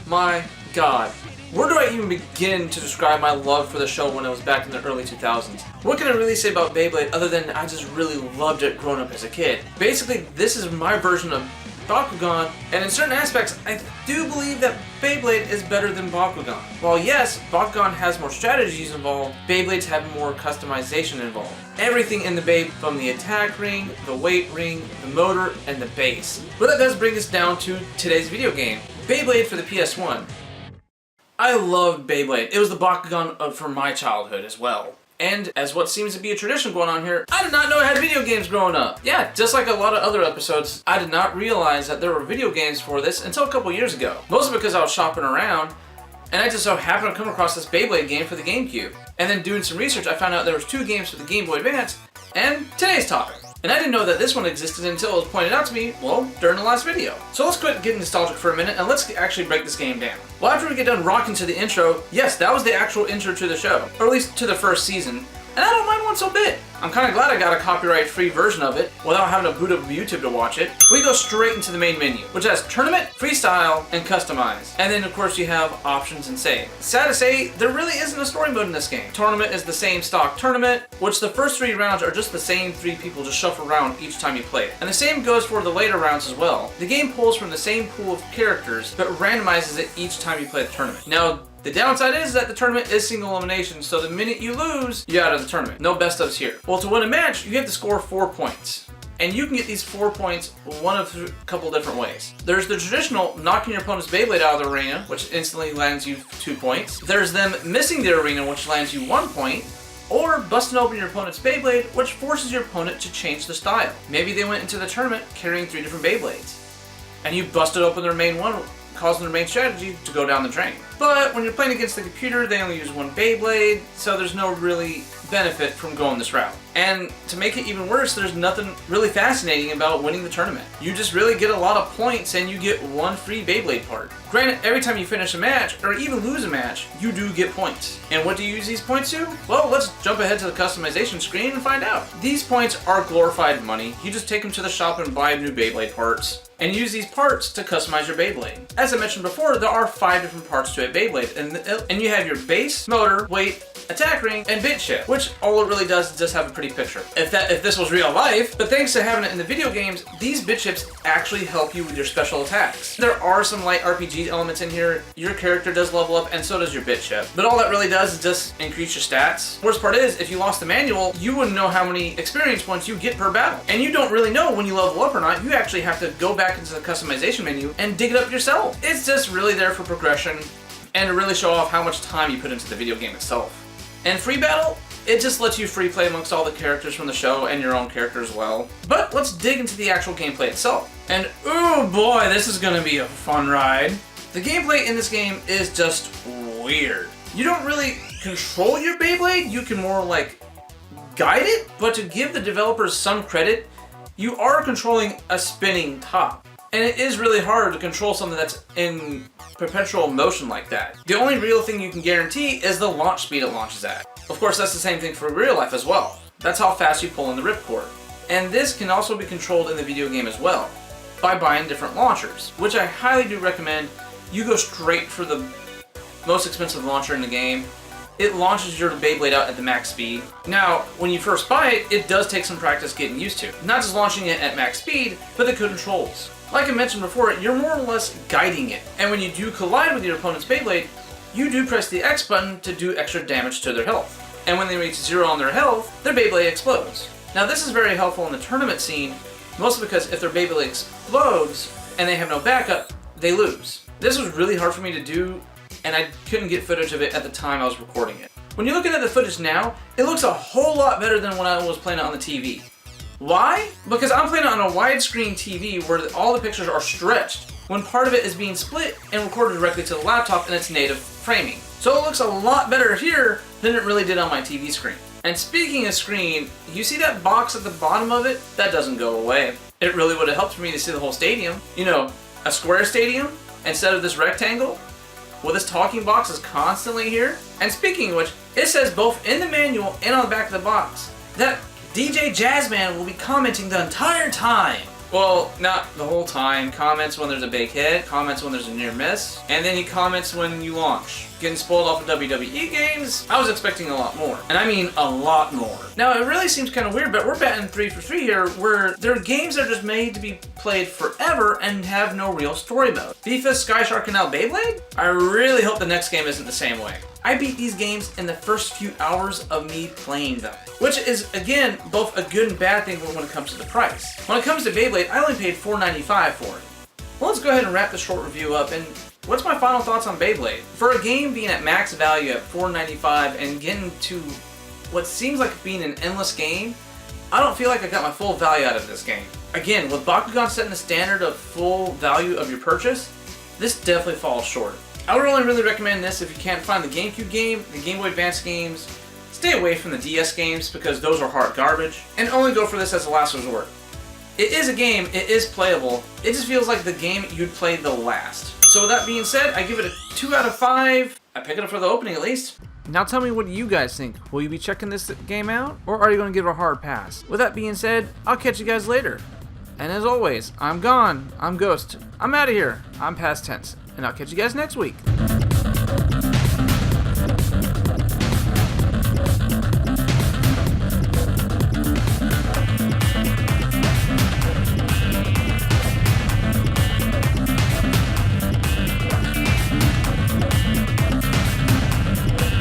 my god. Where do I even begin to describe my love for the show when it was back in the early 2000s? What can I really say about Beyblade other than I just really loved it growing up as a kid? Basically, this is my version of Bakugan, and in certain aspects, I do believe that Beyblade is better than Bakugan. While yes, Bakugan has more strategies involved, Beyblades have more customization involved. Everything in the Beyblade, from the attack ring, the weight ring, the motor, and the base. But that does bring us down to today's video game, Beyblade for the PS1. I loved Beyblade. It was the Bakugan for my childhood as well. And as what seems to be a tradition going on here, I did not know I had video games growing up. Yeah, just like a lot of other episodes, I did not realize that there were video games for this until a couple years ago. Mostly because I was shopping around, and I just so happened to come across this Beyblade game for the GameCube. And then doing some research, I found out there was 2 games for the Game Boy Advance, and today's topic. And I didn't know that this one existed until it was pointed out to me, well, during the last video. So let's quit getting nostalgic for a minute and let's actually break this game down. Well, after we get done rocking to the intro, yes, that was the actual intro to the show, or at least to the first season, and I don't mind one so bit. I'm kind of glad I got a copyright-free version of it without having to boot up YouTube to watch it. We go straight into the main menu, which has Tournament, Freestyle, and Customize. And then, of course, you have Options and Save. Sad to say, there really isn't a story mode in this game. Tournament is the same stock tournament, which the first 3 rounds are just the same 3 people just shuffle around each time you play it. And the same goes for the later rounds as well. The game pulls from the same pool of characters, but randomizes it each time you play the tournament. Now, the downside is that the tournament is single elimination, so the minute you lose, you're out of the tournament. No best ofs here. Well, to win a match, you have to score 4 points. And you can get these 4 points one of a couple different ways. There's the traditional knocking your opponent's Beyblade out of the arena, which instantly lands you 2 points. There's them missing the arena, which lands you 1 point. Or busting open your opponent's Beyblade, which forces your opponent to change the style. Maybe they went into the tournament carrying 3 different Beyblades, and you busted open their main one, causing their main strategy to go down the drain. But when you're playing against the computer, they only use 1 Beyblade, so there's no really benefit from going this route. And to make it even worse, there's nothing really fascinating about winning the tournament. You just really get a lot of points and you get 1 free Beyblade part. Granted, every time you finish a match, or even lose a match, you do get points. And what do you use these points to? Well, let's jump ahead to the customization screen and find out. These points are glorified money. You just take them to the shop and buy new Beyblade parts, and use these parts to customize your Beyblade. As I mentioned before, there are 5 different parts to a Beyblade, and you have your base, motor, weight, attack ring, and bit chip, which all it really does is just have a pretty picture. If this was real life, but thanks to having it in the video games, these bit chips actually help you with your special attacks. There are some light RPG elements in here. Your character does level up, and so does your bit chip. But all that really does is just increase your stats. Worst part is, if you lost the manual, you wouldn't know how many experience points you get per battle. And you don't really know when you level up or not. You actually have to go back into the customization menu and dig it up yourself. It's just really there for progression and to really show off how much time you put into the video game itself. And free battle, it just lets you free play amongst all the characters from the show and your own character as well. But let's dig into the actual gameplay itself. And ooh boy, this is gonna be a fun ride. The gameplay in this game is just weird. You don't really control your Beyblade, you can more like guide it, but to give the developers some credit, you are controlling a spinning top. And it is really hard to control something that's in perpetual motion like that. The only real thing you can guarantee is the launch speed it launches at. Of course, that's the same thing for real life as well. That's how fast you pull in the ripcord. And this can also be controlled in the video game as well, by buying different launchers, which I highly do recommend. You go straight for the most expensive launcher in the game. It launches your Beyblade out at the max speed. Now, when you first buy it, it does take some practice getting used to. Not just launching it at max speed, but the controls. Like I mentioned before, you're more or less guiding it. And when you do collide with your opponent's Beyblade, you do press the X button to do extra damage to their health. And when they reach 0 on their health, their Beyblade explodes. Now this is very helpful in the tournament scene, mostly because if their Beyblade explodes and they have no backup, they lose. This was really hard for me to do, and I couldn't get footage of it at the time I was recording it. When you're looking at the footage now, it looks a whole lot better than when I was playing it on the TV. Why? Because I'm playing it on a widescreen TV where all the pictures are stretched, when part of it is being split and recorded directly to the laptop in its native framing. So it looks a lot better here than it really did on my TV screen. And speaking of screen, you see that box at the bottom of it? That doesn't go away. It really would have helped for me to see the whole stadium. You know, a square stadium instead of this rectangle? Well, this talking box is constantly here. And speaking of which, it says both in the manual and on the back of the box that DJ Jazzman will be commenting the entire time. Well, not the whole time. Comments when there's a big hit, comments when there's a near miss, and then he comments when you launch. Getting spoiled off of WWE games, I was expecting a lot more. And I mean a lot more. Now, it really seems kind of weird, but we're batting 3 for 3 here, where there are games that are just made to be played forever and have no real story mode. FIFA, Sky Shark, and now Beyblade? I really hope the next game isn't the same way. I beat these games in the first few hours of me playing them, which is, again, both a good and bad thing when it comes to the price. When it comes to Beyblade, I only paid $4.95 for it. Well, let's go ahead and wrap this short review up, and what's my final thoughts on Beyblade? For a game being at max value at $4.95 and getting to what seems like being an endless game, I don't feel like I got my full value out of this game. Again, with Bakugan setting the standard of full value of your purchase, this definitely falls short. I would only really recommend this if you can't find the GameCube game, the Game Boy Advance games. Stay away from the DS games because those are hard garbage, and only go for this as a last resort. It is a game, it is playable, it just feels like the game you'd play the last. So with that being said, I give it a 2 out of 5. I pick it up for the opening at least. Now tell me, what do you guys think? Will you be checking this game out, or are you going to give it a hard pass? With that being said, I'll catch you guys later. And as always, I'm gone, I'm Ghost, I'm out of here, I'm past tense, and I'll catch you guys next week.